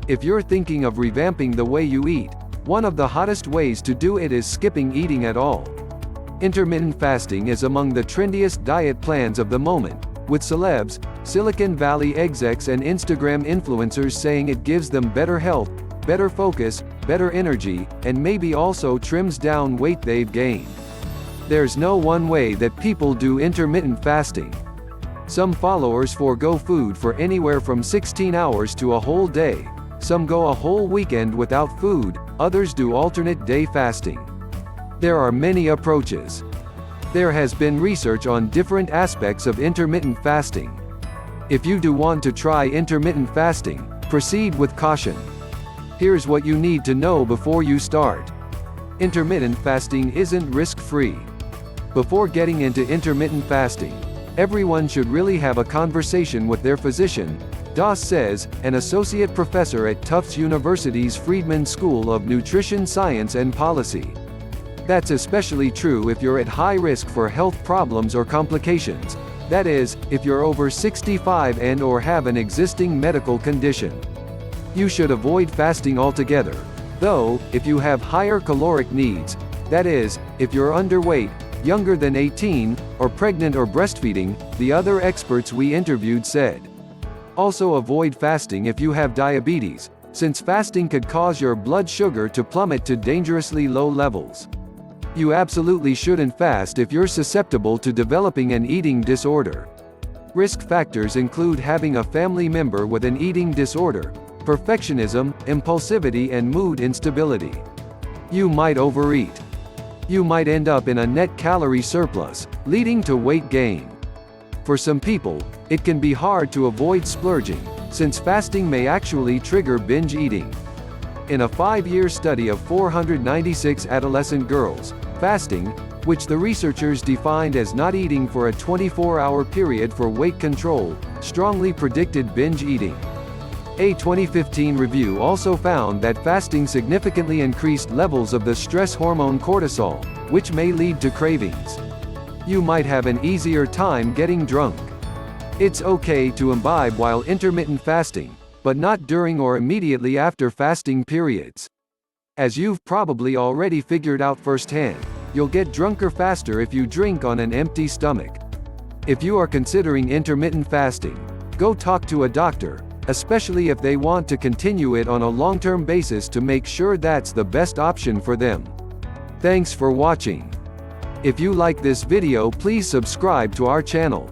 If you're thinking of revamping the way you eat, one of the hottest ways to do it is skipping eating at all. Intermittent fasting is among the trendiest diet plans of the moment, with celebs, Silicon Valley execs and Instagram influencers saying it gives them better health, better focus, better energy, and maybe also trims down weight they've gained. There's no one way that people do intermittent fasting. Some followers forego food for anywhere from 16 hours to a whole day. Some go a whole weekend without food, others do alternate day fasting. There are many approaches. There has been research on different aspects of intermittent fasting. If you do want to try intermittent fasting, proceed with caution. Here's what you need to know before you start. Intermittent fasting isn't risk-free. Before getting into intermittent fasting, everyone should really have a conversation with their physician, Doss says, an associate professor at Tufts University's Friedman School of Nutrition Science and Policy. That's especially true if you're at high risk for health problems or complications. That is, if you're over 65 and/or have an existing medical condition. You should avoid fasting altogether. Though, if you have higher caloric needs, that is, if you're underweight, younger than 18, or pregnant or breastfeeding, the other experts we interviewed said. Also avoid fasting if you have diabetes, since fasting could cause your blood sugar to plummet to dangerously low levels. You absolutely shouldn't fast if you're susceptible to developing an eating disorder. Risk factors include having a family member with an eating disorder, perfectionism, impulsivity and mood instability. You might overeat. You might end up in a net calorie surplus, leading to weight gain. For some people, it can be hard to avoid splurging, since fasting may actually trigger binge eating. In a 5-year study of 496 adolescent girls, fasting, which the researchers defined as not eating for a 24-hour period for weight control, strongly predicted binge eating. A 2015 review also found that fasting significantly increased levels of the stress hormone cortisol, which may lead to cravings. You might have an easier time getting drunk. It's okay to imbibe while intermittent fasting, but not during or immediately after fasting periods. As you've probably already figured out firsthand, you'll get drunker faster if you drink on an empty stomach. If you are considering intermittent fasting, go talk to a doctor, especially if they want to continue it on a long-term basis to make sure that's the best option for them. Thanks for watching. If you like this video, please subscribe to our channel.